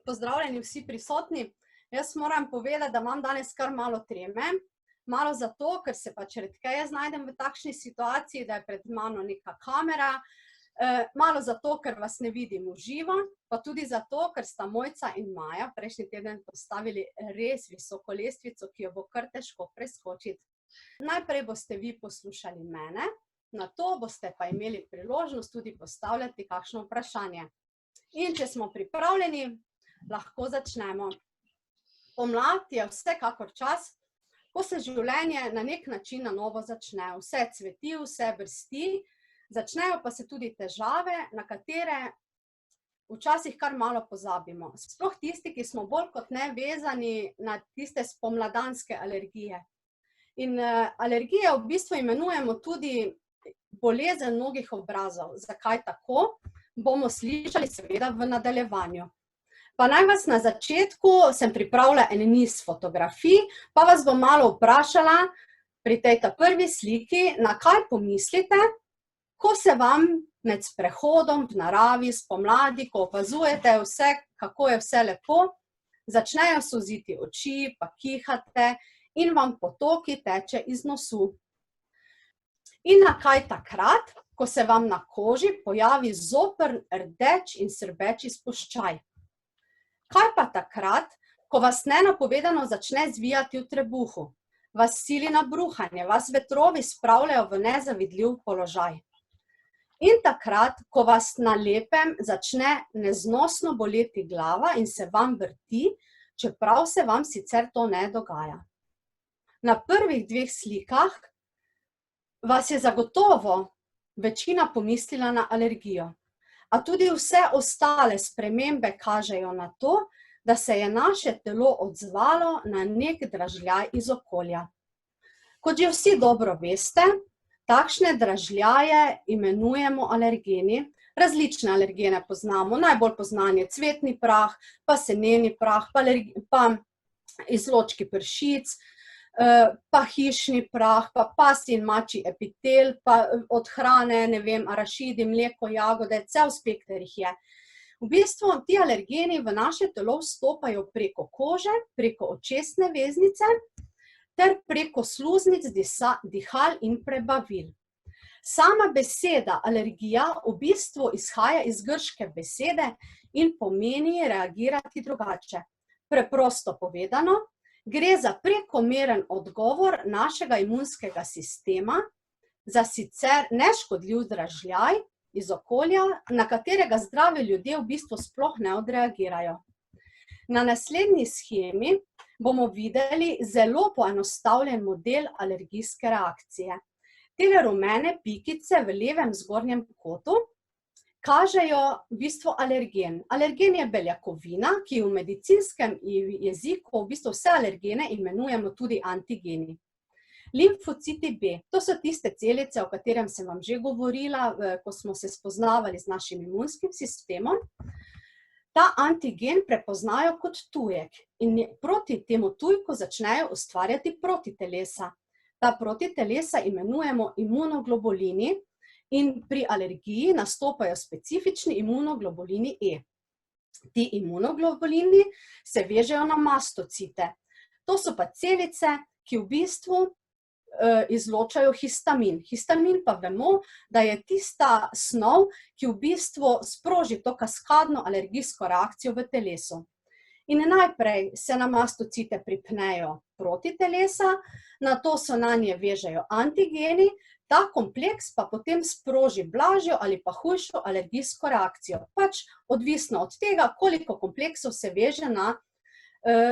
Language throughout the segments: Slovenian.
pozdravljeni vsi prisotni. Jaz moram povedati, da imam danes kar malo treme. Malo zato, ker se pač redkeje znajdem v takšni situaciji, da je pred mano neka kamera. Malo zato, ker vas ne vidim v živo, pa tudi zato, ker sta Mojca in Maja prejšnji teden postavili res visoko lestvico, ki jo bo kar težko preskočiti. Najprej boste vi poslušali mene, nato boste pa imeli priložnost tudi postavljati kakšno vprašanje. In če smo pripravljeni, lahko začnemo. Pomlad je vsekakor čas, ko se življenje na nek način na novo začne. Vse cveti, vse brsti, začnejo pa se tudi težave, na katere včasih kar malo pozabimo. Sploh tisti, ki smo bolj kot ne vezani na tiste spomladanske alergije. In alergije v bistvu imenujemo tudi bolezen mnogih obrazov. Zakaj tako? Bomo slišali seveda v nadaljevanju. Pa naj vas na začetku sem pripravila en niz fotografij, pa vas bom malo vprašala pri tej prvi sliki, na kaj pomislite, ko se vam med sprehodom v naravi, spomladi, ko opazujete vse, kako je vse lepo, začnejo solziti oči, pa kihate in vam potoki teče iz nosu. In na kaj takrat, ko se vam na koži pojavi zoprn, rdeč in srbeč izpuščaj? Kaj pa takrat, ko vas nenapovedano začne zvijati v trebuhu, vas sili na bruhanje, vas vetrovi spravljajo v nezavidljiv položaj? In takrat, ko vas na lepem začne neznosno boleti glava in se vam vrti, čeprav se vam sicer to ne dogaja. Na prvih dveh slikah vas je zagotovo večina pomislila na alergijo. A tudi vse ostale spremembe kažejo na to, da se je naše telo odzvalo na nek dražljaj iz okolja. Kot že vsi dobro veste, takšne dražljaje imenujemo alergeni. Različne alergene poznamo, najbolj poznan je cvetni prah, pa seneni prah, pa izločki pršic, pa hišni prah, pa pasji in mačji epitel, pa od hrane, ne vem, arašidi, mleko, jagode, cel spekter jih je. V bistvu ti alergeni v naše telo vstopajo preko kože, preko očesne veznice ter preko sluznic, dihal in prebavil. Sama beseda alergija v bistvu izhaja iz grške besede in pomeni reagirati drugače. Preprosto povedano, gre za prekomeren odgovor našega imunskega sistema za sicer neškodljiv dražljaj iz okolja, na katerega zdravi ljudje v bistvu sploh ne odreagirajo. Na naslednji shemi bomo videli zelo poenostavljen model alergijske reakcije. Tele rumene pikice v levem zgornjem kotu kažejo v bistvu alergen. Alergen je beljakovina, ki v medicinskem jeziku v bistvu vse alergene imenujemo tudi antigeni. Limfociti B, to so tiste celice, o katerem sem vam že govorila, ko smo se spoznavali z našim imunskim sistemom. Ta antigen prepoznajo kot tujek in proti temu tujku začnejo ustvarjati protitelesa. Ta protitelesa imenujemo imunoglobulini, in pri alergiji nastopajo specifični imunoglobulini E. Ti imunoglobulini se vežejo na mastocite. To so pa celice, ki v bistvu izločajo histamin. Histamin pa vemo, da je tista snov, ki v bistvu sproži to kaskadno alergijsko reakcijo v telesu. In najprej se na mastocite pripnejo protitelesa, nato se na nje vežejo antigeni, ta kompleks pa potem sproži blažjo ali pa hujšo alergijsko reakcijo. Pač odvisno od tega, koliko kompleksov se veže na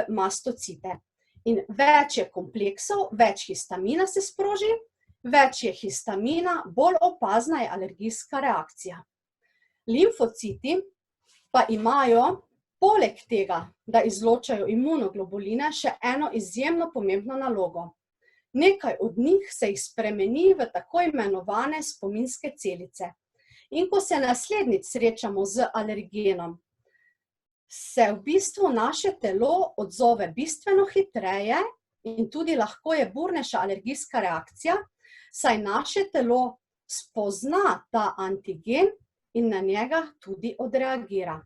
mastocite. In več je kompleksov, več histamina se sproži, več je histamina, bolj opazna je alergijska reakcija. Limfociti pa imajo poleg tega, da izločajo imunoglobuline, še eno izjemno pomembno nalogo. Nekaj od njih se jih spremeni v tako imenovane spominske celice. In ko se naslednjič srečamo z alergenom, se v bistvu naše telo odzove bistveno hitreje in tudi lahko je burnejša alergijska reakcija, saj naše telo spozna ta antigen in na njega tudi odreagira.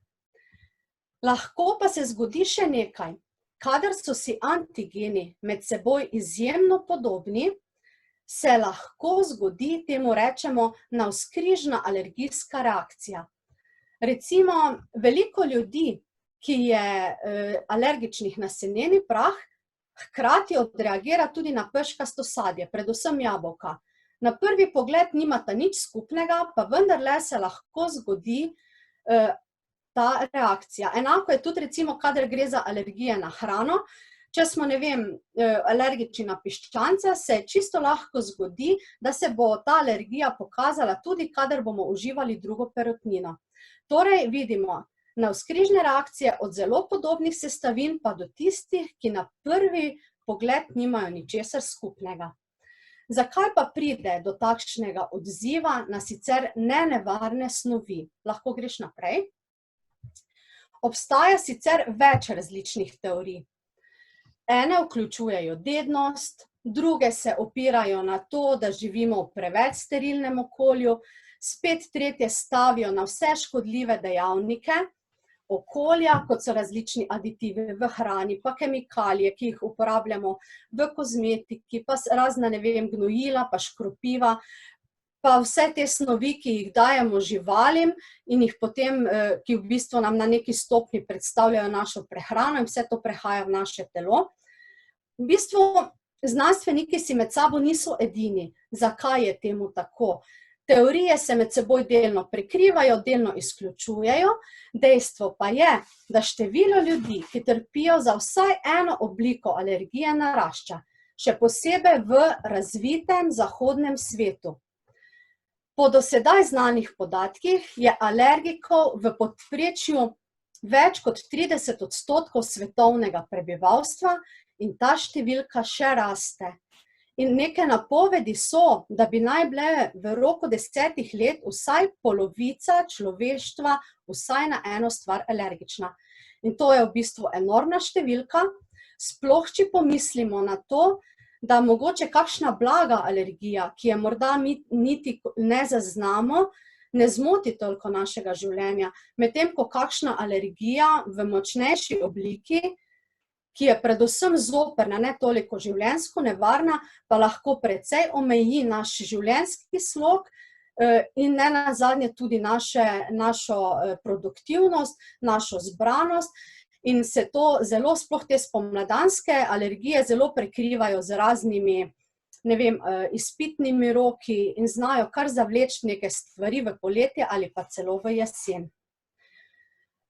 Lahko pa se zgodi še nekaj. Kadar so si antigeni med seboj izjemno podobni, se lahko zgodi, temu rečemo, navzkrižna alergijska reakcija. Recimo, veliko ljudi, ki je alergičnih na seneni prah, hkrati odreagira tudi na peškasto sadje, predvsem jabolka. Na prvi pogled nimata nič skupnega, pa vendarle se lahko zgodi ta reakcija. Enako je tudi recimo, kadar gre za alergije na hrano. Če smo, ne vem, alergični na piščance, se čisto lahko zgodi, da se bo ta alergija pokazala tudi, kadar bomo uživali drugo perutnino. Torej, vidimo navzkrižne reakcije od zelo podobnih sestavin pa do tistih, ki na prvi pogled nimajo ničesar skupnega. Zakaj pa pride do takšnega odziva na sicer nenevarne snovi? Lahko greš naprej? Obstaja sicer več različnih teorij. Ene vključujejo dednost, druge se opirajo na to, da živimo v preveč sterilnem okolju, spet tretje stavijo na vse škodljive dejavnike okolja, kot so različni aditivi v hrani, pa kemikalije, ki jih uporabljamo v kozmetiki, pa razna, ne vem, gnojila, pa škropiva, pa vse te snovi, ki jih dajemo živalim in jih potem, ki v bistvu nam na neki stopnji predstavljajo našo prehrano in vse to prehaja v naše telo. V bistvu znanstveniki si med sabo niso edini. Zakaj je temu tako? Teorije se med seboj delno prekrivajo, delno izključujejo. Dejstvo pa je, da število ljudi, ki trpijo za vsaj eno obliko alergije, narašča, še posebej v razvitem zahodnem svetu. Po do sedaj znanih podatkih je alergikov v povprečju več kot 30% svetovnega prebivalstva in ta številka še raste. In neke napovedi so, da bi naj bile v roku 10 let vsaj polovica človeštva vsaj na eno stvar alergična. In to je v bistvu enormna številka, sploh če pomislimo na to, da mogoče kakšna blaga alergija, ki je morda niti ne zaznamo, ne zmoti toliko našega življenja, medtem ko kakšna alergija v močnejši obliki, ki je predvsem zoprna, ne toliko življenjsko nevarna, pa lahko precej omeji naš življenjski slog in nenazadnje tudi našo produktivnost, našo zbranost. In se to zelo, sploh te spomladanske alergije, zelo prekrivajo z raznimi, ne vem, izpitnimi roki in znajo kar zavleči neke stvari v poletje ali pa celo v jesen.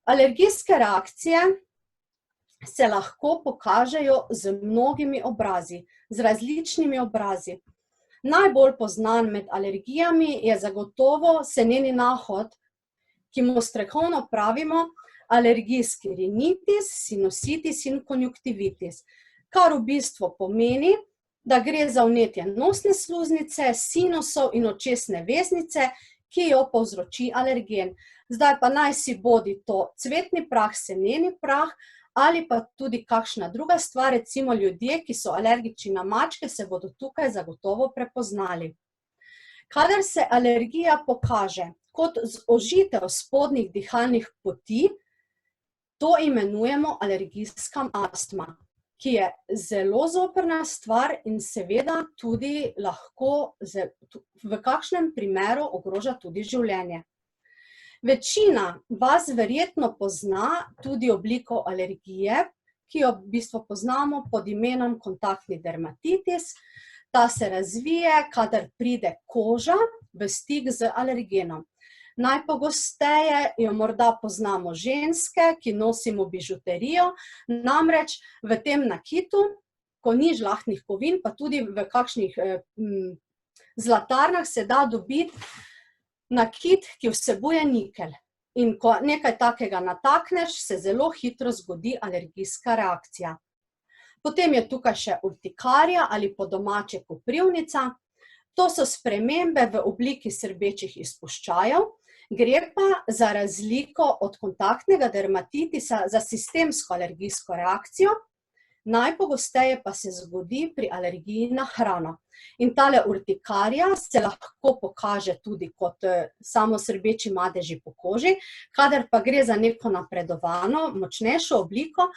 Alergijske reakcije se lahko pokažejo z mnogimi obrazi, z različnimi obrazi. Najbolj poznan med alergijami je zagotovo seneni nahod, ki mu strokovno pravimo alergijski rinitis, sinusitis in konjunktivitis, kar v bistvu pomeni, da gre za vnetje nosne sluznice, sinusov in očesne veznice, ki jo povzroči alergen. Zdaj pa naj si bodi to cvetni prah, seneni prah, ali pa tudi kakšna druga stvar, recimo ljudje, ki so alergični na mačke, se bodo tukaj zagotovo prepoznali. Kadar se alergija pokaže kot zožitev spodnjih dihalnih poti, to imenujemo alergijska astma, ki je zelo zoprna stvar in seveda tudi lahko v kakšnem primeru ogroža tudi življenje. Večina vas verjetno pozna tudi obliko alergije, ki jo v bistvu poznamo pod imenom kontaktni dermatitis. Ta se razvije, kadar pride koža v stik z alergenom. Najpogosteje jo morda poznamo ženske, ki nosimo bižuterijo, namreč v tem nakitu, ko ni žlahtnih kovin, pa tudi v kakšnih zlatarnah se da dobiti nakit, ki vsebuje nikelj. In ko nekaj takega natakneš, se zelo hitro zgodi alergijska reakcija. Potem je tukaj še urtikarija ali po domače koprivnica. To so spremembe v obliki srbečih izpuščajev, gre pa za razliko od kontaktnega dermatitisa za sistemsko alergijsko reakcijo, Najpogosteje pa se zgodi pri alergiji na hrano. In tale urtikarija se lahko pokaže tudi kot samosrbeči madeži po koži, kadar pa gre za neko napredovano, močnejšo obliko,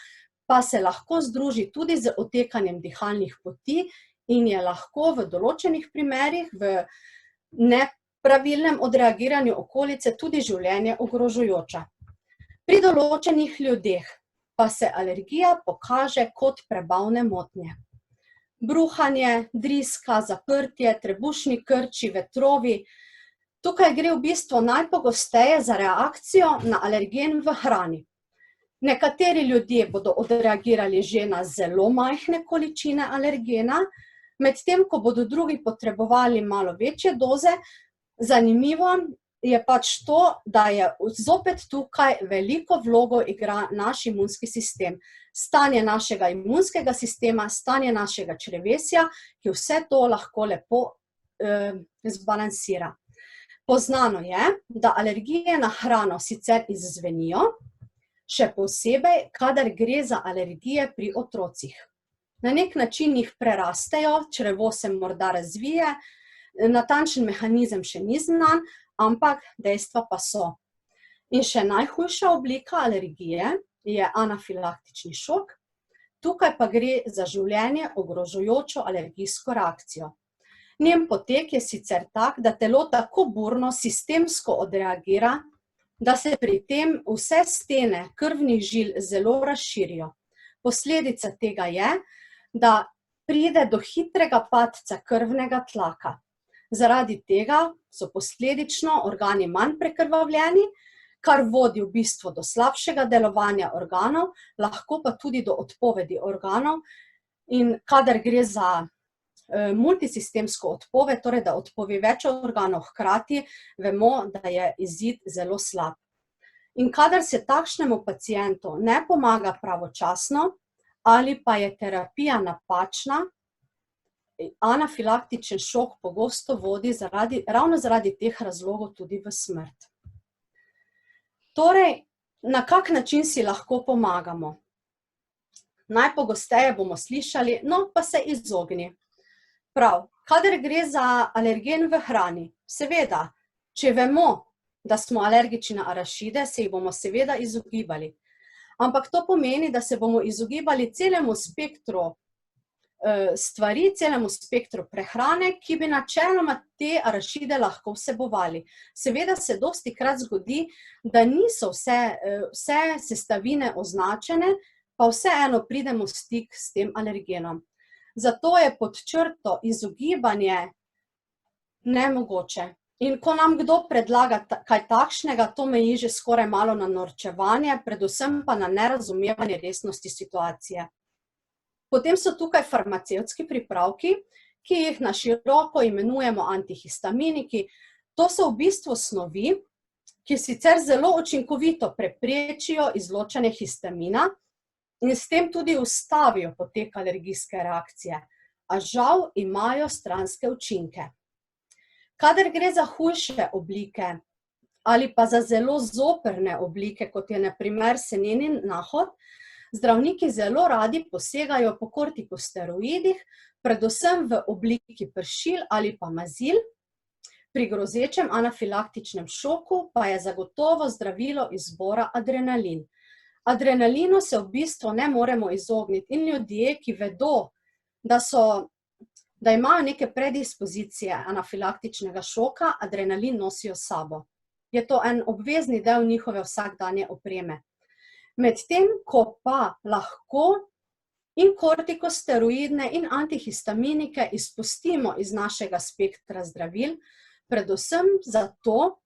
pa se lahko združi tudi z otekanjem dihalnih poti in je lahko v določenih primerih v nepravilnem odreagiranju okolice tudi življenje ogrožajoča. Pri določenih ljudeh pa se alergija pokaže kot prebavne motnje. Bruhanje, driska, zaprtje, trebušni krči, vetrovi. Tukaj gre v bistvu najpogosteje za reakcijo na alergen v hrani. Nekateri ljudje bodo odreagirali že na zelo majhne količine alergena, medtem ko bodo drugi potrebovali malo večje doze. Zanimivo je pač to, da je zopet tukaj veliko vlogo igra naš imunski sistem. Stanje našega imunskega sistema, stanje našega črevesja, ki vse to lahko lepo zbalansira. Poznano je, da alergije na hrano sicer izzvenijo, še posebej, kadar gre za alergije pri otrocih. Na nek način jih prerastejo, črevo se morda razvije, natančen mehanizem še ni znan, ampak dejstva pa so. In še najhujša oblika alergije je anafilaktični šok. Tukaj pa gre za življenje ogrožajočo alergijsko reakcijo. Njen potek je sicer tak, da telo tako burno sistemsko odreagira, da se pri tem vse stene krvnih žil zelo razširijo. Posledica tega je, da pride do hitrega padca krvnega tlaka. Zaradi tega so posledično organi manj prekrvavljeni, kar vodi v bistvu do slabšega delovanja organov, lahko pa tudi do odpovedi organov. In kadar gre za multisistemsko odpoved, torej da odpove več organov hkrati, vemo, da je izid zelo slab. In kadar se takšnemu pacientu ne pomaga pravočasno ali pa je terapija napačna, anafilaktičen šok pogosto vodi ravno zaradi teh razlogov tudi v smrt. Torej, na kak način si lahko pomagamo? Najpogosteje bomo slišali, no pa se izogni. Prav, kadar gre za alergen v hrani, seveda, če vemo, da smo alergični na arašide, se jih bomo seveda izogibali. Ampak to pomeni, da se bomo izogibali celemu spektru stvari, celemu spektru prehrane, ki bi načeloma te arašide lahko vsebovali. Seveda se dostikrat zgodi, da niso vse sestavine označene, pa vseeno pridemo v stik s tem alergenom. Zato je pod črto izogibanje nemogoče. In ko nam kdo predlaga kaj takšnega, to meji že skoraj malo na norčevanje, predvsem pa na nerazumevanje resnosti situacije. Potem so tukaj farmacevtski pripravki, ki jih na široko imenujemo antihistaminiki. To so v bistvu snovi, ki sicer zelo učinkovito preprečijo izločanje histamina in s tem tudi ustavijo potek alergijske reakcije, a žal imajo stranske učinke. Kadar gre za hujše oblike ali pa za zelo zoprne oblike, kot je na primer senenin nahod, zdravniki zelo radi posegajo po kortikosteroidih, predvsem v obliki pršil ali pa mazil. Pri grozečem anafilaktičnem šoku pa je zagotovo zdravilo izbora adrenalin. Adrenalinu se v bistvu ne moremo izogniti in ljudje, ki vedo, da imajo neke predispozicije anafilaktičnega šoka, adrenalin nosijo s sabo. Je to en obvezni del njihove vsakdanje opreme. Medtem ko pa lahko in kortikosteroidne in antihistaminike izpustimo iz našega spektra zdravil, predvsem zato,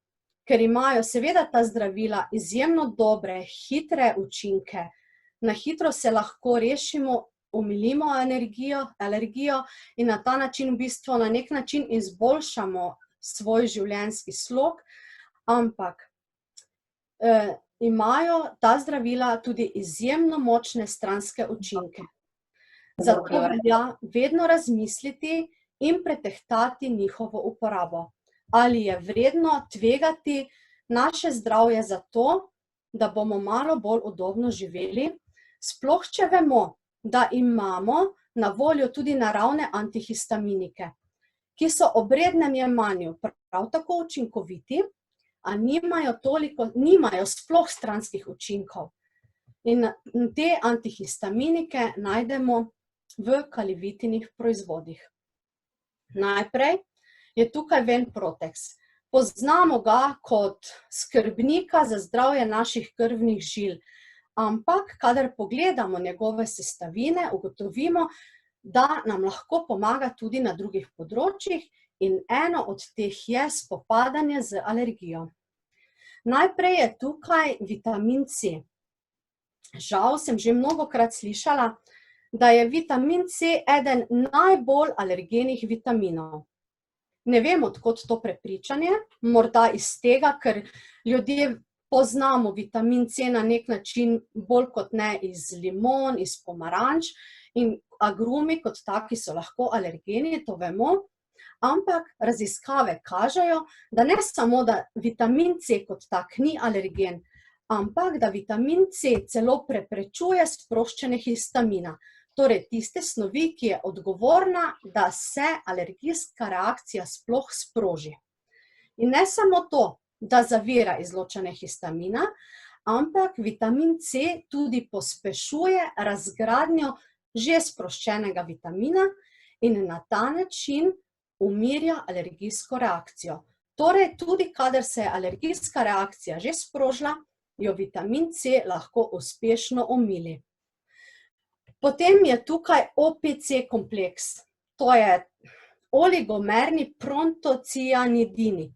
ker imajo seveda ta zdravila izjemno dobre, hitre učinke. Na hitro se lahko rešimo, omilimo alergijo in na ta način v bistvu na nek način izboljšamo svoj življenjski slog, ampak imajo ta zdravila tudi izjemno močne stranske učinke. Zato velja vedno razmisliti in pretehtati njihovo uporabo. Ali je vredno tvegati naše zdravje za to, da bomo malo bolj udobno živeli, sploh če vemo, da imamo na voljo tudi naravne antihistaminike, ki so ob rednem jemanju prav tako učinkoviti, a nimajo sploh stranskih učinkov. In te antihistaminike najdemo v kalivitinih proizvodih. Najprej je tukaj Venprotex. Poznamo ga kot skrbnika za zdravje naših krvnih žil, ampak kadar pogledamo njegove sestavine, ugotovimo, da nam lahko pomaga tudi na drugih področjih in eno od teh je spopadanje z alergijo. Najprej je tukaj vitamin C. Žal sem že mnogokrat slišala, da je vitamin C eden najbolj alergenih vitaminov. Ne vem, od kod to prepričanje, morda iz tega, ker ljudje poznamo vitamin C na nek način bolj kot ne iz limon, iz pomaranč, in agrumi kot taki so lahko alergeni, to vemo, ampak raziskave kažejo, da ne samo, da vitamin C kot tak ni alergen, ampak da vitamin C celo preprečuje sproščanje histamina, torej tiste snovi, ki je odgovorna, da se alergijska reakcija sploh sproži. In ne samo to, da zavira izločanje histamina, ampak vitamin C tudi pospešuje razgradnjo že sproščenega vitamina in na ta način umirja alergijsko reakcijo. Torej, tudi kadar se je alergijska reakcija že sprožila, jo vitamin C lahko uspešno omili. Potem je tukaj OPC kompleks. To je oligomerni prontocianidini.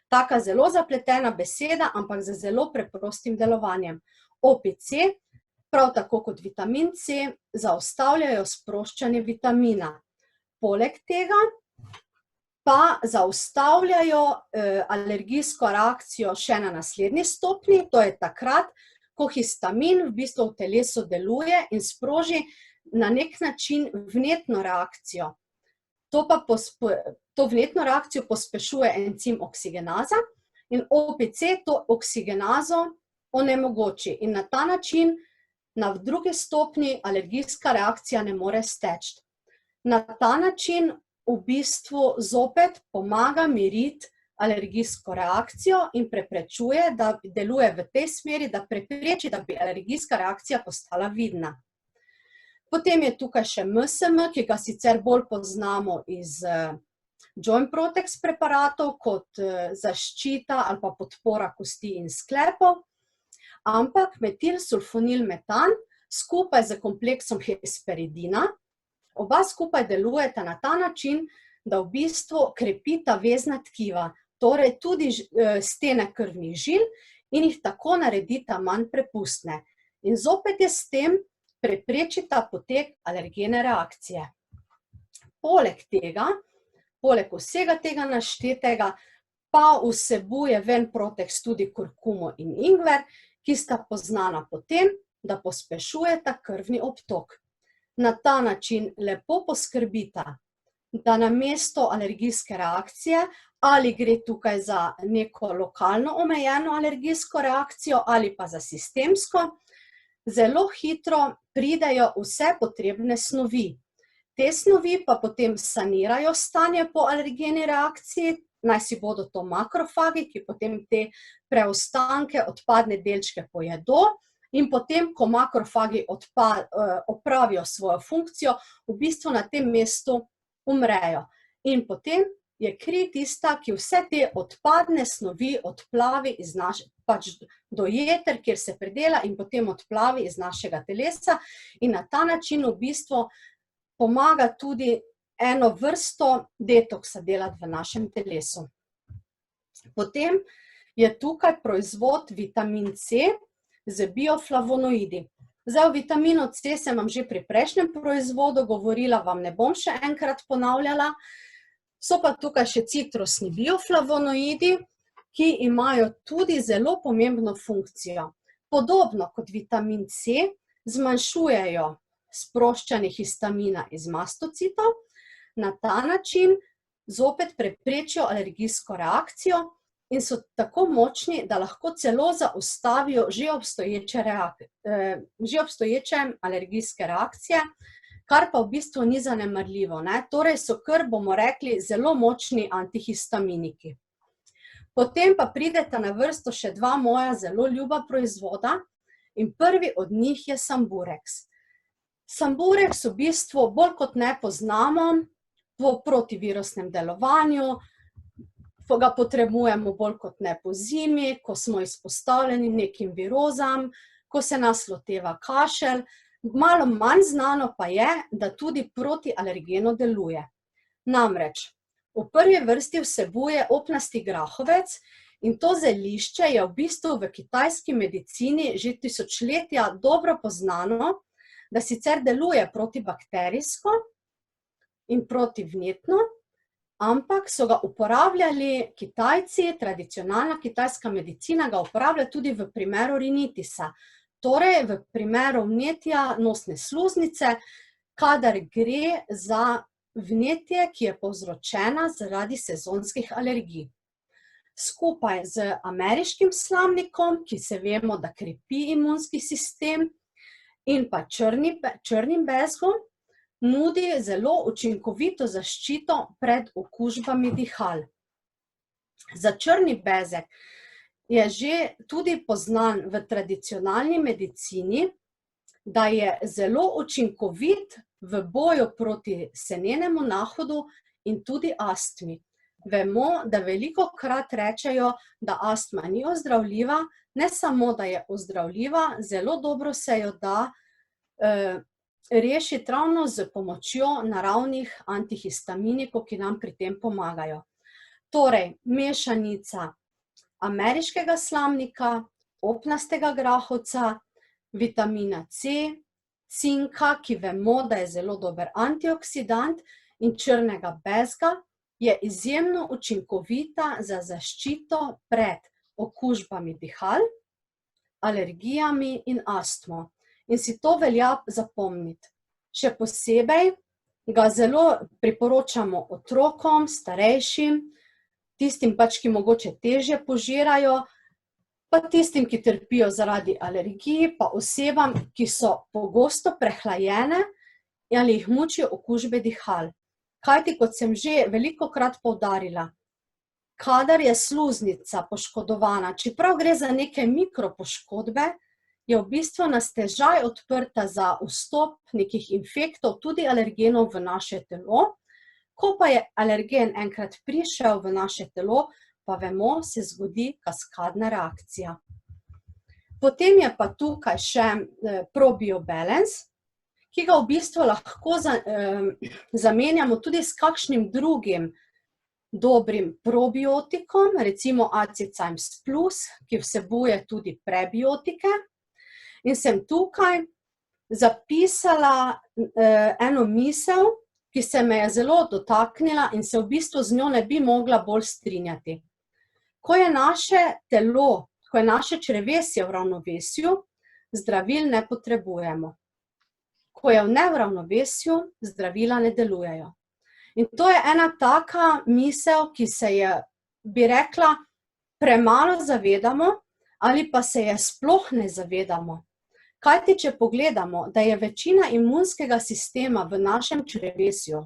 Taka zelo zapletena beseda, ampak z zelo preprostim delovanjem. OPC, prav tako kot vitamin C, zaustavljajo sproščanje vitamina. Poleg tega pa zaustavljajo alergijsko reakcijo še na naslednji stopnji, to je takrat, ko histamin v bistvu v telesu deluje in sproži na nek način vnetno reakcijo. To vnetno reakcijo pospešuje encim oksigenaza in OPC to oksigenazo onemogoči in na ta način na drugi stopnji alergijska reakcija ne more steči. Na ta način v bistvu zopet pomaga miriti alergijsko reakcijo in preprečuje, da deluje v tej smeri, da prepreči, da bi alergijska reakcija postala vidna. Potem je tukaj še MSM, ki ga sicer bolj poznamo iz Venprotex preparatov kot zaščita ali pa podpora kosti in sklepov, ampak metilsulfonilmetan skupaj z kompleksom hesperidina, oba skupaj delujeta na ta način, da v bistvu krepita vezna tkiva, torej tudi stene krvnih žil in jih tako naredita manj prepustne. In zopet je s tem preprečita potek alergene reakcije. Poleg tega, poleg vsega tega naštetega, pa vsebuje Venprotex tudi kurkumo in ingver, ki sta poznana po tem, da pospešujeta krvni obtok. Na ta način lepo poskrbita, da namesto alergijske reakcije, ali gre tukaj za neko lokalno omejeno alergijsko reakcijo ali pa za sistemsko, zelo hitro pridejo vse potrebne snovi. Te snovi pa potem sanirajo stanje po alergeni reakciji, naj si bodo to makrofagi, ki potem te preostanke, odpadne delčke pojedo in potem, ko makrofagi opravijo svojo funkcijo, v bistvu na tem mestu umrejo. In potem je kri tista, ki vse te odpadne snovi odplavi do jeter, kjer se predela in potem odplavi iz našega telesa in na ta način v bistvu pomaga tudi eno vrsto detoksa delati v našem telesu. Potem je tukaj proizvod vitamin C z bioflavonoidi. Zdaj, o vitaminu C sem vam že pri prejšnjem proizvodu govorila, vam ne bom še enkrat ponavljala. So pa tukaj še citrusni bioflavonoidi, ki imajo tudi zelo pomembno funkcijo. Podobno kot vitamin C zmanjšujejo sproščanje histamina iz mastocitov, na ta način zopet preprečijo alergijsko reakcijo in so tako močni, da lahko celo zaustavijo že obstoječe alergijske reakcije, kar pa v bistvu ni zanemarljivo, ne. Torej so kar, bomo rekli, zelo močni antihistaminiki. Potem pa prideta na vrsto še dva moja zelo ljuba proizvoda in prvi od njih je Samburex. Samburex v bistvu bolj kot ne poznamo po protivirusnem delovanju, ga potrebujemo bolj kot ne po zimi, ko smo izpostavljeni nekim virozam, ko se nas loteva kašelj. Malo manj znano pa je, da tudi protialergeno deluje. Namreč, v prvi vrsti vsebuje opnasti grahovec in to zelišče je v bistvu v kitajski medicini že tisočletja dobro poznano, da sicer deluje protibakterijsko in protivnetno, ampak so ga uporabljali Kitajci, tradicionalna kitajska medicina ga uporablja tudi v primeru rinitisa, torej v primeru vnetja nosne sluznice, kadar gre za vnetje, ki je povzročena zaradi sezonskih alergij. Skupaj z ameriškim slamnikom, ki se vemo, da krepi imunski sistem, in pa črnim bezgom, nudi zelo učinkovito zaščito pred okužbami dihal. Za črni bezeg je že tudi poznan v tradicionalni medicini, da je zelo učinkovit v boju proti senenemu nahodu in tudi astmi. Vemo, da velikokrat rečejo, da astma ni ozdravljiva, ne samo, da je ozdravljiva, zelo dobro se jo da rešiti ravno s pomočjo naravnih antihistaminikov, ki nam pri tem pomagajo. Torej, mešanica ameriškega slamnika, opnastega grahovca, vitamina C, cinka, ki vemo, da je zelo dober antioksidant, in črnega bezga, je izjemno učinkovita za zaščito pred okužbami dihal, alergijami in astmo. In si to velja zapomniti. Še posebej ga zelo priporočamo otrokom, starejšim, tistim pač, ki mogoče težje požirajo, pa tistim, ki trpijo zaradi alergij, pa osebam, ki so pogosto prehlajene ali jih mučijo okužbe dihal. Kajti, kot sem že velikokrat poudarila, kadar je sluznica poškodovana, čeprav gre za neke mikropoškodbe, je v bistvu na stežaj odprta za vstop nekih infektov, tudi alergenov v naše telo. Ko pa je alergen enkrat prišel v naše telo, pa vemo, se zgodi kaskadna reakcija. Potem je pa tukaj še ProBioBalance, ki ga v bistvu lahko zamenjamo tudi s kakšnim drugim dobrim probiotikom, recimo Acicajms Plus, ki vsebuje tudi prebiotike. In sem tukaj zapisala eno misel, ki se me je zelo dotaknila in se v bistvu z njo ne bi mogla bolj strinjati. Ko je naše telo, ko je naše črevesje v ravnovesju, zdravil ne potrebujemo. Ko je v neravnovesju, zdravila ne delujejo. In to je ena taka misel, ki se je, bi rekla, premalo zavedamo ali pa se je sploh ne zavedamo. Kajti, če pogledamo, da je večina imunskega sistema v našem črevesju,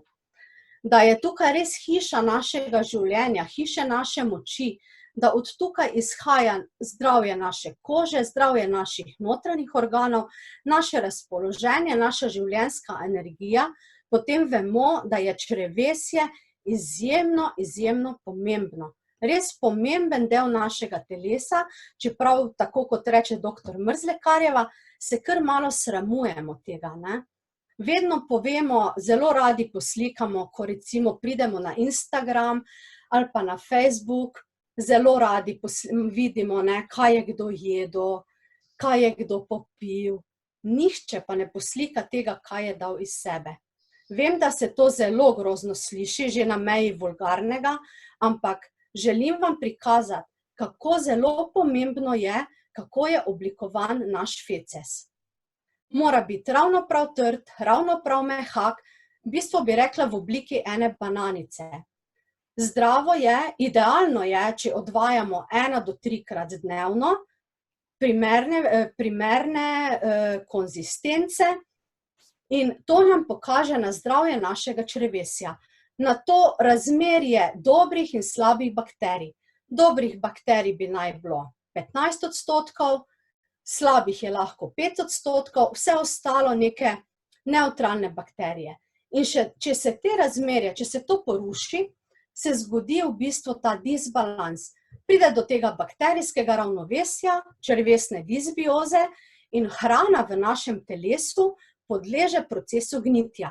da je tukaj res hiša našega življenja, hiše naše moči, da od tukaj izhaja zdravje naše kože, zdravje naših notranjih organov, naše razpoloženje, naša življenjska energija, potem vemo, da je črevesje izjemno, izjemno pomembno. Res pomemben del našega telesa, čeprav, tako kot reče doktor Mrzlekarjeva, se kar malo sramujemo tega, ne. Vedno povemo, zelo radi poslikamo, ko recimo pridemo na Instagram ali pa na Facebook, zelo radi vidimo, ne, kaj je kdo jedel, kaj je kdo popil. Nihče pa ne poslika tega, kaj je dal iz sebe. Vem, da se to zelo grozno sliši, že na meji vulgarnega, ampak želim vam prikazati, kako zelo pomembno je, kako je oblikovan naš feces. Mora biti ravno prav trd, ravno prav mehak, v bistvu bi rekla v obliki ene bananice. Zdravo je, idealno je, če odvajamo 1 do 3-krat dnevno, primerne konzistence, in to nam pokaže na zdravje našega črevesja. Na to razmerje dobrih in slabih bakterij. Dobrih bakterij bi naj bilo 15%, slabih je lahko 5%, vse ostalo neke nevtralne bakterije. In če se te razmerje, če se to poruši, se zgodi v bistvu ta disbalans. Pride do tega bakterijskega ravnovesja, črevesne disbioze, in hrana v našem telesu podleže procesu gnitja.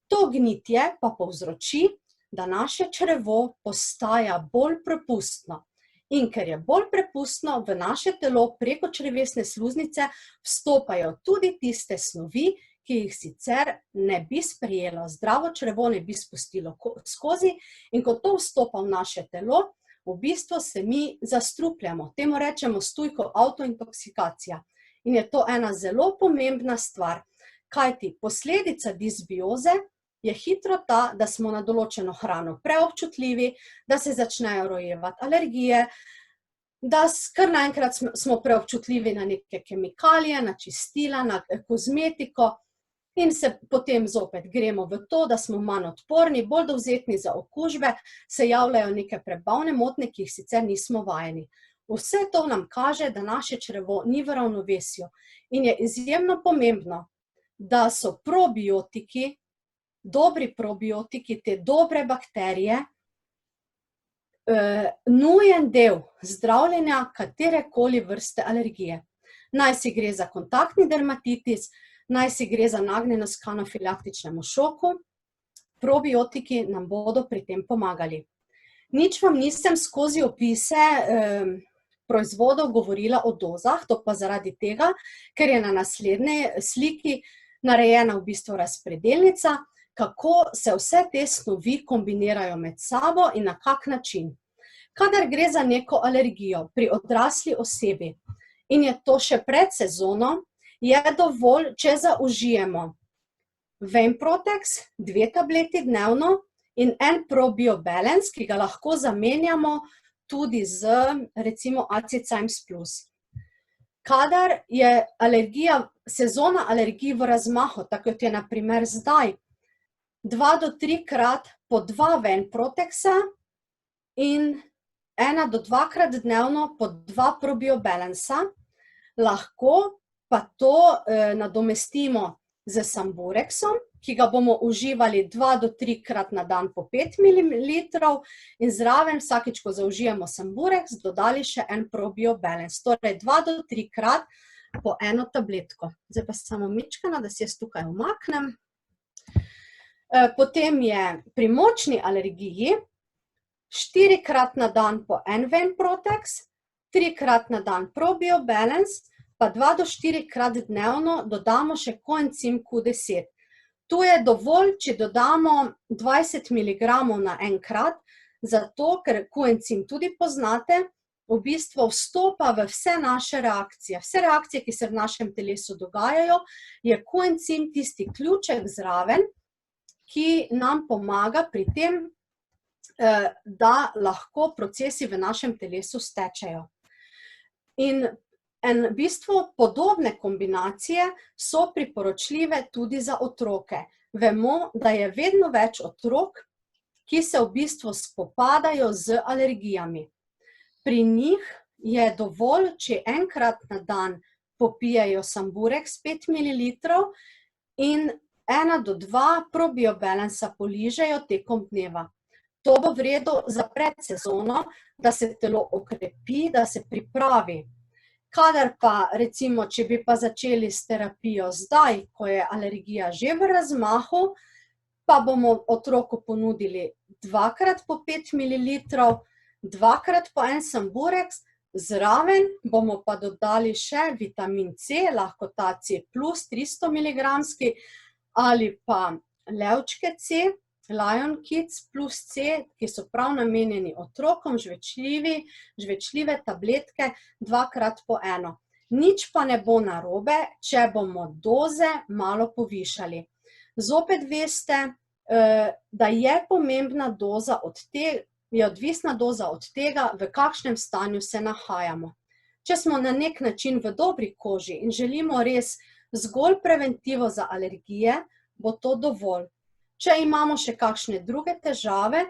To gnitje pa povzroči, da naše črevo postaja bolj prepustno. In ker je bolj prepustno, v naše telo preko črevesne sluznice vstopajo tudi tiste snovi, ki jih sicer ne bi sprejelo, zdravo črevo ne bi spustilo skozi, in ko to vstopa v naše telo, v bistvu se mi zastrupljamo. Temu rečemo stujko avtointoksikacija. In je to ena zelo pomembna stvar, kajti posledica disbioze je hitro ta, da smo na določeno hrano preobčutljivi, da se začnejo rojevati alergije, da kar naenkrat smo preobčutljivi na neke kemikalije, na čistila, na kozmetiko, in se potem zopet gremo v to, da smo manj odporni, bolj dovzetni za okužbe, se javljajo neke prebavne motnje, ki jih sicer nismo vajeni. Vse to nam kaže, da naše črevo ni v ravnovesju, in je izjemno pomembno, da so probiotiki, dobri probiotiki, te dobre bakterije, nujen del zdravljenja katerekoli vrste alergije. Naj si gre za kontaktni dermatitis, naj si gre za nagnjenost k anafilaktičnemu šoku, probiotiki nam bodo pri tem pomagali. Nič vam nisem skozi opise proizvodov govorila o dozah, to pa zaradi tega, ker je na naslednji sliki narejena v bistvu razpredelnica, kako se vse te snovi kombinirajo med sabo in na kak način. Kadar gre za neko alergijo pri odrasli osebi in je to še pred sezono, je dovolj, če zaužijemo Venprotex, 2 tableti dnevno, in en ProBioBalance, ki ga lahko zamenjamo tudi z recimo Acicajms Plus. Kadar je sezona alergij v razmahu, tako kot je na primer zdaj, 2 do 3-krat po 2 Venprotexa in 1 do 2-krat dnevno po 2 ProBioBalanca, lahko pa to nadomestimo z Samburexom, ki ga bomo uživali 2 do 3-krat na dan po 5 ml, in zraven vsakič, ko zaužijemo Samburex, dodali še en ProBioBalance, torej 2 do 3-krat po 1 tabletko. Zdaj pa samo mičkana, da si jaz tukaj umaknem. Potem je pri močni alergiji 4-krat na dan po 1 Venprotex, 3-krat na dan ProBioBalance, pa 2 do 4-krat dnevno dodamo še koencim Q10. Tu je dovolj, če dodamo 20 mg na enkrat, zato ker koencim tudi poznate, v bistvu vstopa v vse naše reakcije. Vse reakcije, ki se v našem telesu dogajajo, je koencim tisti ključek zraven, ki nam pomaga pri tem, da lahko procesi v našem telesu stečejo. In v bistvu podobne kombinacije so priporočljive tudi za otroke. Vemo, da je vedno več otrok, ki se v bistvu spopadajo z alergijami. Pri njih je dovolj, če enkrat na dan popijejo Samburex 5 ml in 1 do 2 ProBioBalanca poližejo tekom dneva. To bo v redu za predsezono, da se telo okrepi, da se pripravi. Kadar pa, recimo, če bi pa začeli s terapijo zdaj, ko je alergija že v razmahu, pa bomo otroku ponudili 2-krat po 5 ml, 2-krat po 1 Samburex, zraven bomo pa dodali še vitamin C, lahko ta C plus 300 mg, ali pa levčke C, Lion Kids plus C, ki so prav namenjeni otrokom, žvečljive tabletke, 2-krat po 1. Nič pa ne bo narobe, če bomo doze malo povišali. Zopet veste, da je pomembna doza je odvisna doza od tega, v kakšnem stanju se nahajamo. Če smo na nek način v dobri koži in želimo res zgolj preventivo za alergije, bo to dovolj. Če imamo še kakšne druge težave,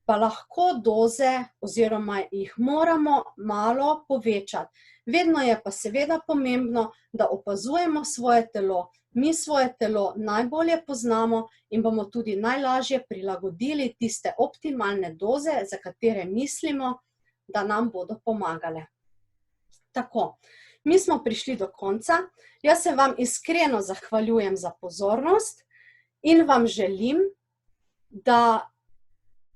pa lahko doze oziroma jih moramo malo povečati. Vedno je pa seveda pomembno, da opazujemo svoje telo. Mi svoje telo najbolje poznamo in bomo tudi najlažje prilagodili tiste optimalne doze, za katere mislimo, da nam bodo pomagale. Tako, mi smo prišli do konca. Jaz se vam iskreno zahvaljujem za pozornost in vam želim, da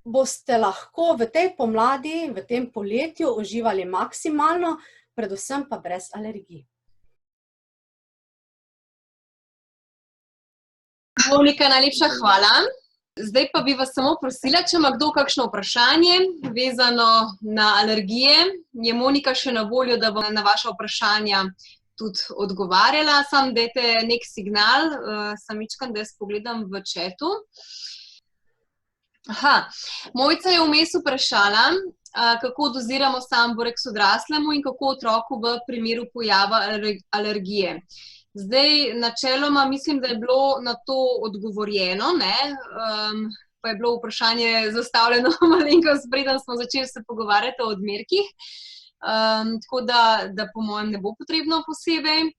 boste lahko v tej pomladi, v tem poletju uživali maksimalno, predvsem pa brez alergij. Monika, najlepša hvala. Zdaj pa bi vas samo prosila, če ima kdo kakšno vprašanje vezano na alergije. Je Monika še na voljo, da bo na vaša vprašanja tudi odgovarjala. Sam dajte nek signal, samičkam, da jaz pogledam v chatu. Mojca je vmes vprašala, kako doziramo Samburex odraslemu in kako otroku v primeru pojava alergije. Zdaj, načeloma mislim, da je bilo na to odgovorjeno, pa je bilo vprašanje zastavljeno malenkost, preden smo začeli se pogovarjati o odmerkih, tako da po mojem ne bo potrebno posebej.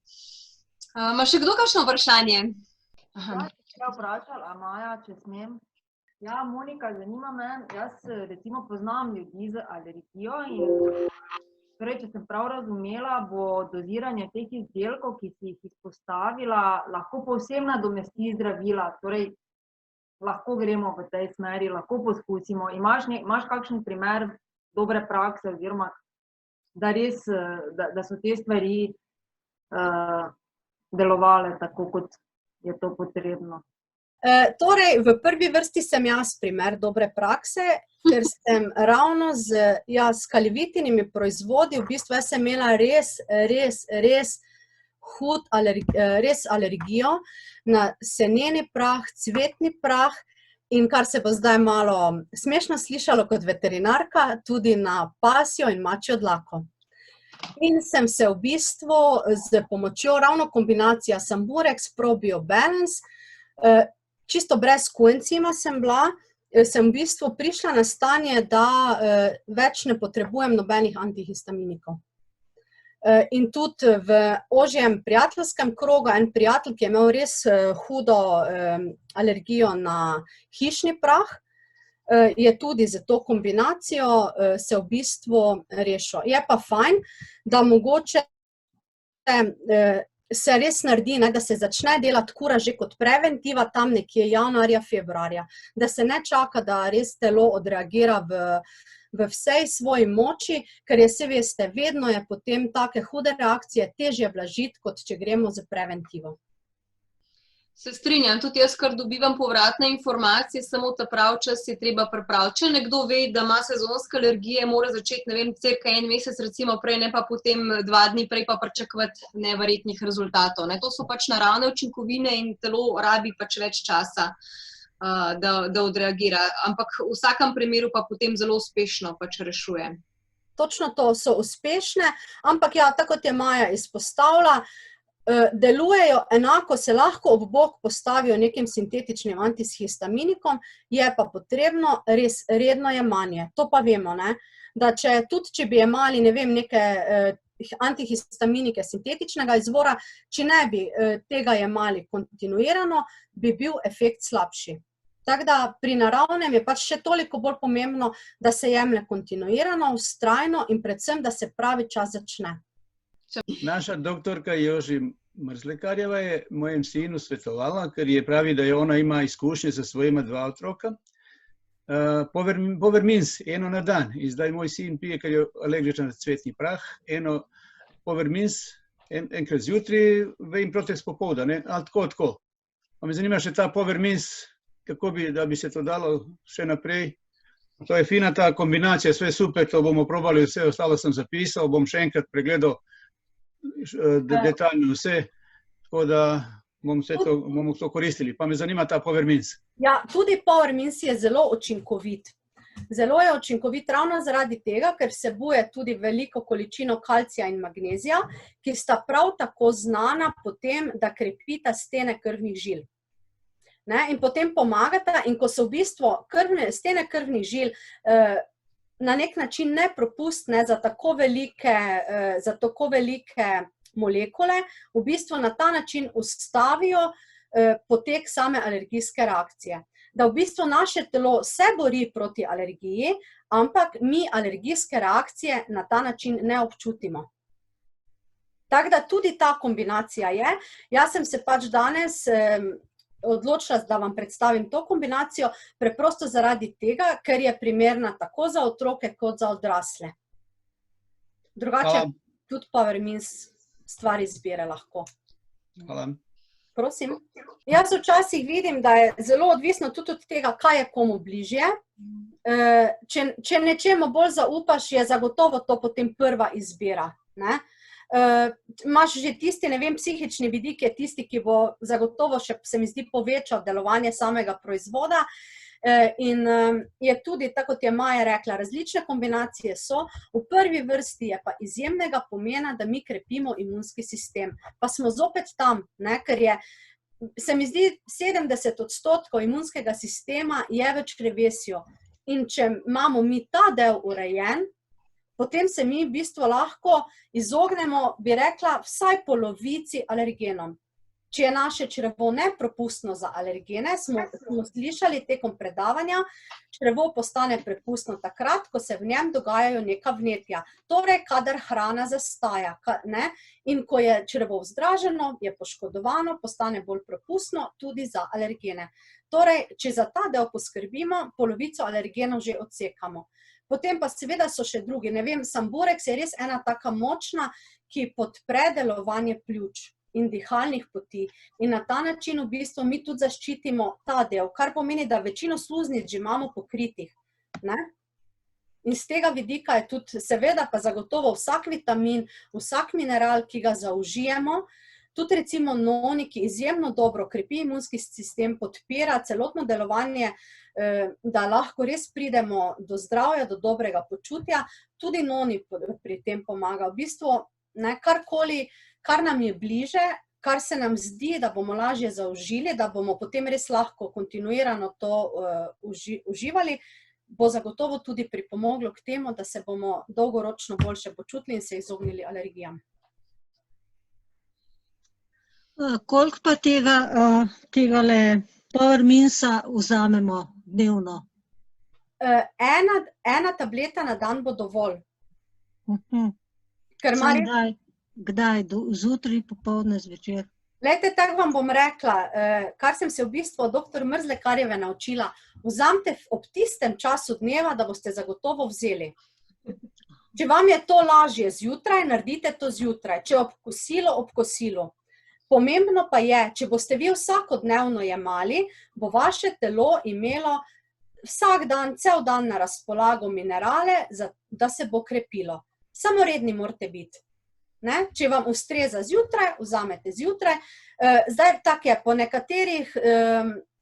Ma še kdo kakšno vprašanje? Ja, vprašala, Maja, če smem. Ja, Monika, zanima me, jaz recimo poznam ljudi z alergijo in torej, če sem prav razumela, bo doziranje teh izdelkov, ki si jih izpostavila, lahko povsem nadomesti zdravila. Torej, lahko gremo v tej smeri, lahko poskusimo. Imaš kakšen primer dobre prakse oziroma, da so te stvari delovale tako, kot je to potrebno? Torej, v prvi vrsti sem jaz primer dobre prakse, ker sem ravno s kalivitinimi proizvodi, v bistvu jaz sem imela res hud alergijo na seneni prah, cvetni prah in kar se bo zdaj malo smešno slišalo kot veterinarka, tudi na pasjo in mačjo dlako. In sem se v bistvu z pomočjo ravno kombinacija Samburex Probio Balance, čisto brez koencima sem v bistvu prišla na stanje, da več ne potrebujem nobenih antihistaminikov. In tudi v ožjem prijateljskem krogu, en prijatelj, ki je imel res hudo alergijo na hišni prah, je tudi za to kombinacijo se v bistvu rešil. Je pa fajn, da mogoče se res naredi, da se začne delati kura že kot preventiva tam nekje januarja, februarja, da se ne čaka, da res telo odreagira v vsej svoji moči, ker je, se veste, vedno je potem take hude reakcije težje blažiti, kot če gremo za preventivo. Se strinjam, tudi jaz, kar dobivam povratne informacije, samo ta prav čas je treba pripraviti. Če nekdo ve, da ima sezonske alergije, mora začeti, ne vem, cirka en mesec recimo prej, ne pa potem 2 dni prej pa pričakovati neverjetnih rezultatov. To so pač naravne učinkovine in telo rabi pač več časa, da odreagira. Ampak v vsakem primeru pa potem zelo uspešno pač rešuje. Točno to, so uspešne, ampak ja, tako kot je Maja izpostavila, delujejo enako, se lahko ob bok postavijo nekim sintetičnim antihistaminikom, je pa potrebno res redno jemanje. To pa vemo, da tudi če bi jemali, ne vem, neke antihistaminike sintetičnega izvora, če ne bi tega jemali kontinuirano, bi bil efekt slabši. Tako da pri naravnem je pač še toliko bolj pomembno, da se jemlje kontinuirano, vztrajno in predvsem, da se pravi čas začne. Naša doktorka Joži Mrzlekarjeva je mojem sinu svetovala, ker je pravi, da je ona ima izkušnje sa svojima 2 otroka. Povermins, 1 na dan. I zdaj moj sin pije, kad je alergičan na cvetni prah, povermins enkrat zjutri, in protek popoldan, ali tako. Pa me zanima še ta povermins, kako da bi se to dalo še naprej. To je fina ta kombinacija, sve super, to bomo probali, vse ostalo sam zapisal, bom še enkrat pregledal detaljno vse, tako da bomo to koristili. Pa me zanima ta Powermins. Ja, tudi Powermins je zelo učinkovit. Zelo je učinkovit ravno zaradi tega, ker vsebuje tudi veliko količino kalcija in magnezija, ki sta prav tako znana potem, da krepita stene krvnih žil. In potem pomagata, in ko so v bistvu stene krvnih žil na nek način nepropustne za tako velike molekule, v bistvu na ta način ustavijo potek same alergijske reakcije. Da v bistvu naše telo se bori proti alergiji, ampak mi alergijske reakcije na ta način ne občutimo. Tako da tudi ta kombinacija je. Jaz sem se pač danes odločila, da vam predstavim to kombinacijo, preprosto zaradi tega, ker je primerna tako za otroke kot za odrasle. Drugače tudi Powermins stvar izbire lahko. Hvala. Prosim. Jaz včasih vidim, da je zelo odvisno tudi od tega, kaj je komu bližje. Če nečemu bolj zaupaš, je zagotovo to potem prva izbira. Imaš že tisti, psihični vidik je tisti, ki bo zagotovo še, se mi zdi, povečal delovanje samega proizvoda. In je tudi, tako kot je Maja rekla, različne kombinacije so. V prvi vrsti je pa izjemnega pomena, da mi krepimo imunski sistem. Pa smo zopet tam, ker je, se mi zdi, 70% imunskega sistema je v črevesju. In če imamo mi ta del urejen, potem se mi v bistvu lahko izognemo, bi rekla, vsaj polovici alergenom. Če je naše črevo nepropustno za alergene, smo slišali tekom predavanja, črevo postane prepustno takrat, ko se v njem dogajajo neka vnetja. Torej, kadar hrana zastaja. In ko je črevo vzdraženo, je poškodovano, postane bolj prepustno tudi za alergene. Torej, če za ta del poskrbimo, polovico alergenov že odsekamo. Potem pa seveda so še drugi. Sambureks je res ena taka močna, ki podpre delovanje pljuč in dihalnih poti. In na ta način v bistvu mi tudi zaščitimo ta del, kar pomeni, da večino sluznic že imamo pokritih. In z tega vidika je tudi, seveda pa zagotovo vsak vitamin, vsak mineral, ki ga zaužijemo, tudi recimo noni, ki izjemno dobro krepi imunski sistem, podpira celotno delovanje, da lahko res pridemo do zdravja, do dobrega počutja, tudi noni pri tem pomaga. V bistvu, karkoli, kar nam je bliže, kar se nam zdi, da bomo lažje zaužili, da bomo potem res lahko kontinuirano to uživali, bo zagotovo tudi pripomoglo k temu, da se bomo dolgoročno boljše počutili in se izognili alergijam. Koliko pa tegale Powerminsa vzamemo dnevno? Ena tableta na dan bo dovolj. Kdaj? Zjutraj, popoldne, zvečer? Glejte, tako vam bom rekla, kar sem se v bistvu od dr. Mrzlekarjeve naučila, vzamite ob tistem času dneva, da boste zagotovo vzeli. Če vam je to lažje zjutraj, naredite to zjutraj. Če ob kosilu. Pomembno pa je, če boste vi vsakodnevno jemali, bo vaše telo imelo vsak dan, cel dan na razpolago minerale, da se bo krepilo. Samo redni morate biti. Če vam ustreza zjutraj, vzamete zjutraj. Zdaj, tako je, po nekaterih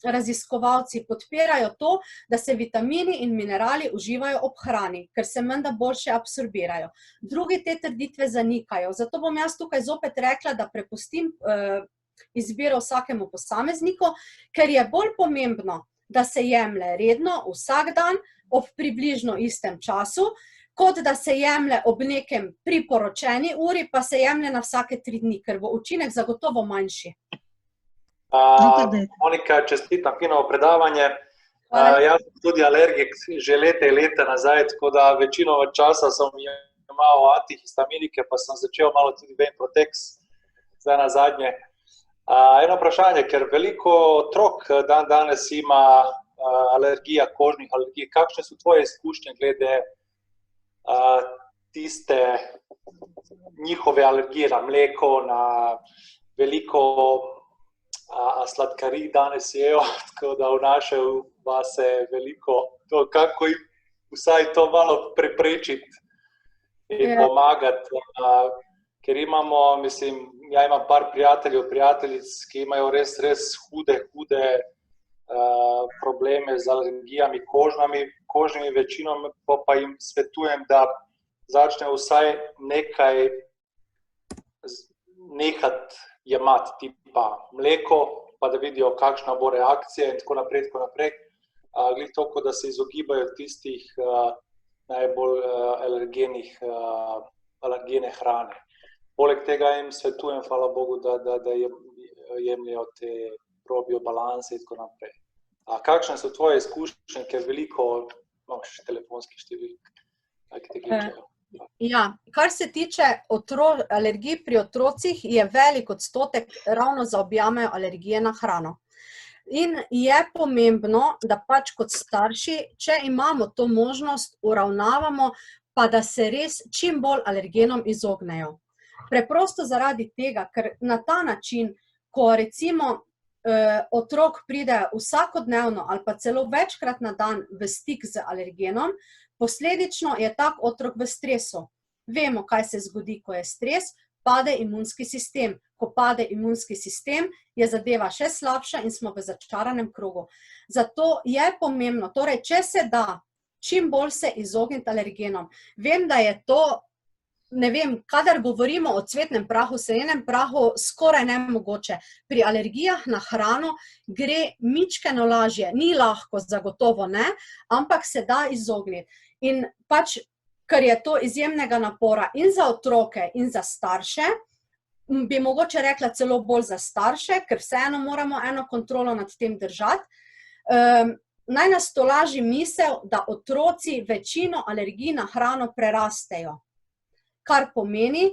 raziskovalci podpirajo to, da se vitamini in minerali uživajo ob hrani, ker se menda boljše absorbirajo. Drugi te trditve zanikajo. Zato bom jaz tukaj zopet rekla, da prepustim izbiro vsakemu posamezniku, ker je bolj pomembno, da se jemlje redno vsak dan ob približno istem času, kot da se jemlje ob nekem priporočeni uri, pa se jemlje na vsake 3 dni, ker bo učinek zagotovo manjši. Monika, čestitam fino predavanje. Jaz sem tudi alergik že leta nazaj, tako da večino časa sem imel antihistaminike, pa sem začel malo tudi Venprotex, zdaj na zadnje. Eno vprašanje, ker veliko otrok danes ima alergija, kožnih alergij. Kakšne so tvoje izkušnje glede tiste njihove alergije na mleko, na veliko sladkarij danes jejo, tako da vnašajo vase veliko, kako jim vsaj to malo preprečiti in pomagati, ker imamo, mislim, ja imam par prijateljev, prijateljic, ki imajo res hude probleme z alergijami kožnimi večinami, pa jim svetujem, da začnejo vsaj nehati jemati tipa mleko, pa da vidijo, kakšna bo reakcija in tako naprej. Glih toliko, da se izogibajo tistih najbolj alergene hrane. Poleg tega jim svetujem, hvala Bogu, da jemljajo te probiobalanse in tako naprej. Kakšne so tvoje izkušnje, ker veliko imaš telefonskih številk, ki te glikajo? Ja, kar se tiče alergij pri otrocih, je velik odstotek ravno zaobjamejo alergije na hrano. In je pomembno, da pač kot starši, če imamo to možnost, uravnavamo, pa da se res čim bolj alergenom izognejo. Preprosto zaradi tega, ker na ta način, ko recimo otrok pride vsakodnevno ali pa celo večkrat na dan v stik z alergenom, posledično je tak otrok v stresu. Vemo, kaj se zgodi, ko je stres, pade imunski sistem. Ko pade imunski sistem, je zadeva še slabša in smo v začaranem krogu. Zato je pomembno, torej, če se da, čim bolj se izogniti alergenom. Vem, da je to, ne vem, kadar govorimo o cvetnem prahu, senenem prahu, skoraj nemogoče. Pri alergijah na hrano gre mičkeno lažje. Ni lahko, zagotovo ne, ampak se da izogniti. In pač, ker je to izjemnega napora in za otroke in za starše, bi mogoče rekla celo bolj za starše, ker vseeno moramo eno kontrolo nad tem držati. Naj nas tolaži misel, da otroci večino alergij na hrano prerastejo. Kar pomeni,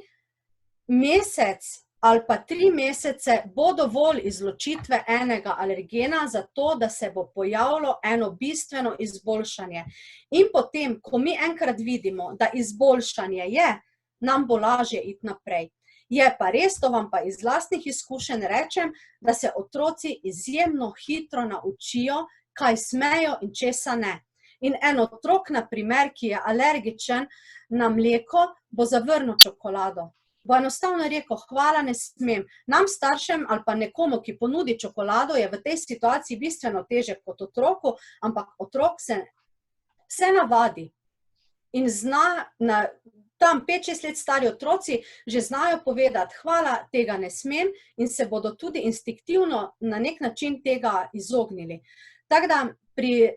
mesec ali pa 3 mesece bo dovolj izločitve enega alergena za to, da se bo pojavilo eno bistveno izboljšanje. In potem, ko mi enkrat vidimo, da izboljšanje je, nam bo lažje iti naprej. Je pa res, to vam pa iz lastnih izkušenj rečem, da se otroci izjemno hitro naučijo, kaj smejo in česa ne. In en otrok, na primer, ki je alergičen na mleko, bo zavrnil čokolado. Bo enostavno rekel, hvala, ne smem. Nam staršem ali pa nekomu, ki ponudi čokolado, je v tej situaciji bistveno težje kot otroku, ampak otrok se navadi in zna, tam 5-6 let stari otroci že znajo povedati, hvala, tega ne smem, in se bodo tudi instinktivno na nek način tega izognili. Tako da pri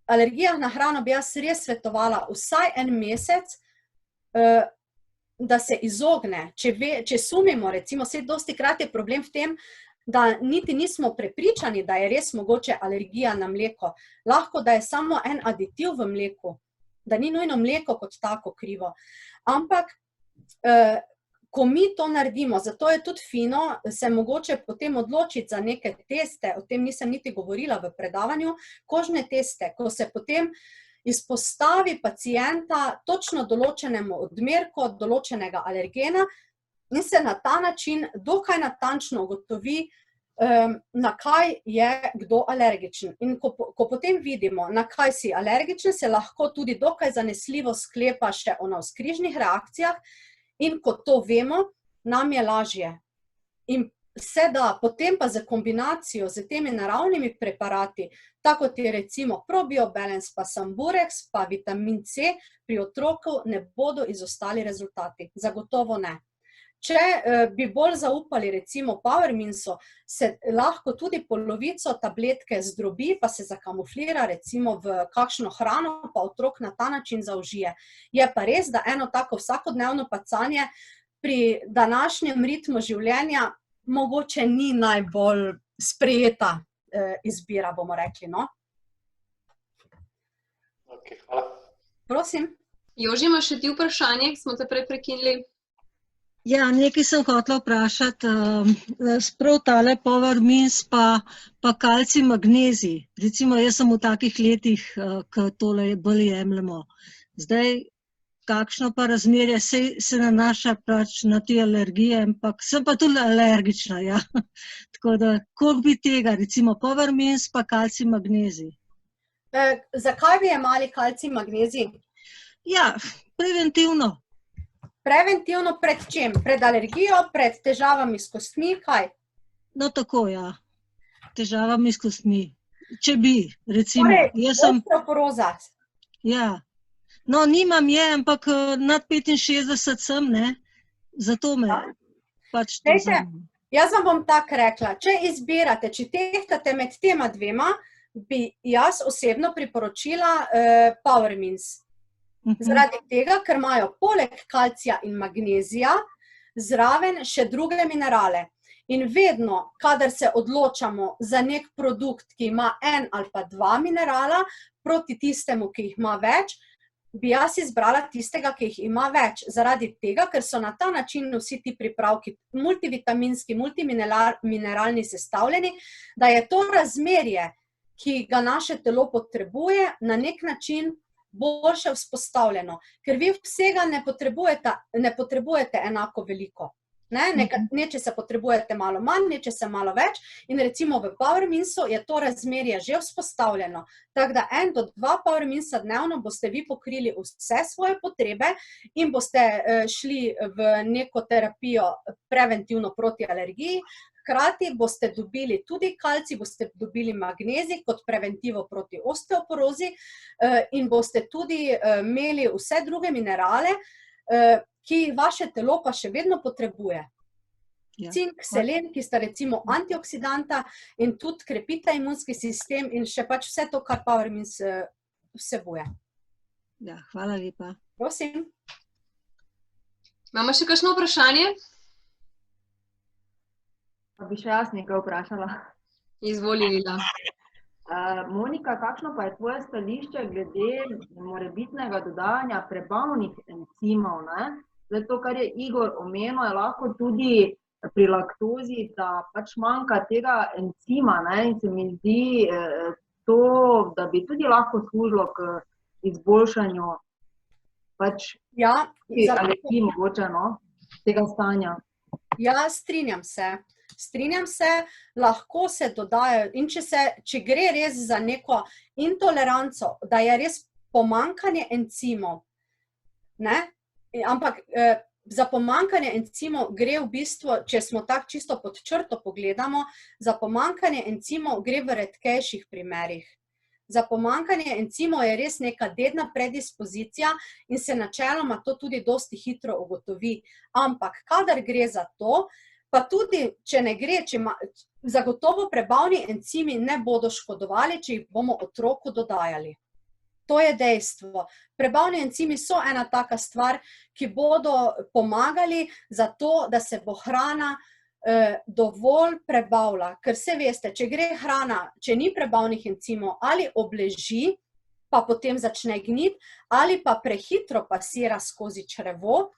alergijah na hrano bi jaz res svetovala vsaj en mesec, da se izogne. Če sumimo, recimo, dostikrat je problem v tem, da niti nismo prepričani, da je res mogoče alergija na mleko. Lahko, da je samo en aditiv v mleku, da ni nujno mleko kot tako krivo. Ampak, ko mi to naredimo, zato je tudi fino se mogoče potem odločiti za neke teste, o tem nisem niti govorila v predavanju, kožne teste, ko se potem izpostavi pacienta točno določenemu odmerku določenega alergena in se na ta način dokaj natančno ugotovi, na kaj je kdo alergičen. In ko potem vidimo, na kaj si alergičen, se lahko tudi dokaj zanesljivo sklepa še o navzkrižnih reakcijah, in ko to vemo, nam je lažje. In se da, potem pa za kombinacijo z temi naravnimi preparati, tako kot je recimo probiobalance, pa Samburex, pa vitamin C, pri otroku ne bodo izostali rezultati. Zagotovo ne. Če bi bolj zaupali recimo Powerminsu, se lahko tudi polovico tabletke zdrobi, pa se zakamuflira recimo v kakšno hrano, pa otrok na ta način zaužije. Je pa res, da eno tako vsakodnevno pacanje pri današnjem ritmu življenja mogoče ni najbolj sprejeta izbira, bomo rekli, no? Ok, hvala. Prosim. Joži, imaš še ti vprašanje, smo te prej prekinili? Ja, nekaj sem hotela vprašati, sprav tale Powermins pa kalcij magnezij. Recimo, jaz sem v takih letih, ko tole bolj jemljemo. Zdaj, kakšno pa razmerje se nanaša pač na te alergije, ampak sem pa tudi alergična, ja. Tako da, koliko bi tega, recimo Powermins pa kalcij magnezij? Zakaj bi jemali kalcij magnezij? Ja, preventivno. Preventivno pred čem? Pred alergijo, pred težavami s kostmi, kaj? No, tako, ja. Težavami s kostmi. Če bi, recimo. Torej, osteoporoza. Ja. No, nimam je, ampak nad 65 sem, ne. Zato me pač to zanima. Jaz vam bom tako rekla, če izbirate, če tehtate med tema dvema, bi jaz osebno priporočila Powermins. Zaradi tega, ker imajo poleg kalcija in magnezija zraven še druge minerale. In vedno, kadar se odločamo za nek produkt, ki ima 1 ali pa 2 minerala, proti tistemu, ki jih ima več, bi jaz izbrala tistega, ki jih ima več. Zaradi tega, ker so na ta način vsi ti pripravki multivitaminski, multimineralni sestavljeni, da je to razmerje, ki ga naše telo potrebuje, na nek način boljše vzpostavljeno. Ker vi vsega ne potrebujete enako veliko. Neče se potrebujete malo manj, neče se malo več in recimo v Powerminsu je to razmerje že vzpostavljeno. Tako da 1 do 2 Powerminsa dnevno boste vi pokrili vse svoje potrebe in boste šli v neko terapijo preventivno proti alergiji. Hkrati boste dobili tudi kalcij, boste dobili magnezij kot preventivo proti osteoporozi in boste tudi imeli vse druge minerale, ki vaše telo pa še vedno potrebuje. Cink, selen, ki sta recimo antioksidanta in tudi krepita imunski sistem in še pač vse to, kar Powermins vsebuje. Ja, hvala lepa. Prosim. Imamo še kakšno vprašanje? Pa bi še jaz nekaj vprašala. Izvoli, Lila. Monika, kakšno pa je tvoje stališče glede morebitnega dodajanja prebavnih encimov, ne? Zdaj to, kar je Igor omenil, je lahko tudi pri laktozi, da pač manjka tega encima, ne? In se mi zdi to, da bi tudi lahko služilo k izboljšanju pač alergij mogoče, no? Tega stanja. Ja, strinjam se. Lahko se dodajajo in če gre res za neko intoleranco, da je res pomanjkanje encimov, ne, ampak za pomanjkanje encimov gre v bistvu, če smo tako čisto pod črto pogledamo, za pomanjkanje encimov gre v redkejših primerih. Za pomanjkanje encimov je res neka dedna predispozicija in se načeloma to tudi dosti hitro ugotovi. Ampak kadar gre za to, pa tudi, če ne gre, zagotovo prebavni encimi ne bodo škodovali, če jih bomo otroku dodajali. To je dejstvo. Prebavni encimi so ena taka stvar, ki bodo pomagali za to, da se bo hrana dovolj prebavila. Ker se veste, če gre hrana, če ni prebavnih encimov, ali obleži, pa potem začne gniti, ali pa prehitro pasira skozi črevo,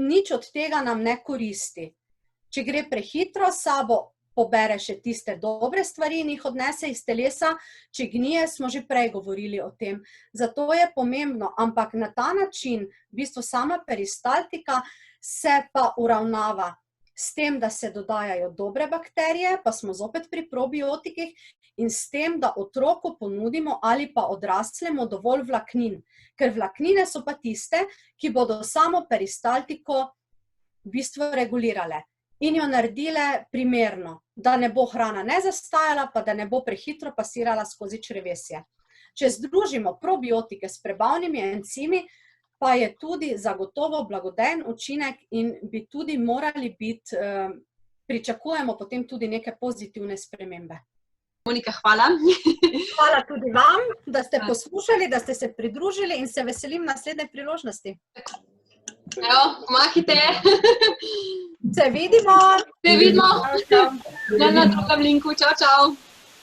nič od tega nam ne koristi. Če gre prehitro, sabo pobere še tiste dobre stvari in jih odnese iz telesa, če gnije, smo že prej govorili o tem. Zato je pomembno, ampak na ta način, v bistvu sama peristaltika se pa uravnava s tem, da se dodajajo dobre bakterije, pa smo zopet pri probiotikih, in s tem, da otroku ponudimo ali pa odraslemu dovolj vlaknin. Ker vlaknine so pa tiste, ki bodo samo peristaltiko v bistvu regulirale in jo naredile primerno, da ne bo hrana ne zastajala, pa da ne bo prehitro pasirala skozi črevesje. Če združimo probiotike s prebavnimi encimi, pa je tudi zagotovo blagodejen učinek in bi tudi morali biti, pričakujemo potem tudi neke pozitivne spremembe. Monika, hvala. Hvala tudi vam, da ste poslušali, da ste se pridružili in se veselim naslednje priložnosti. Evo, mahite. Se vidimo. Na drugem linku. Čau, čau.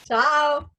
Čau.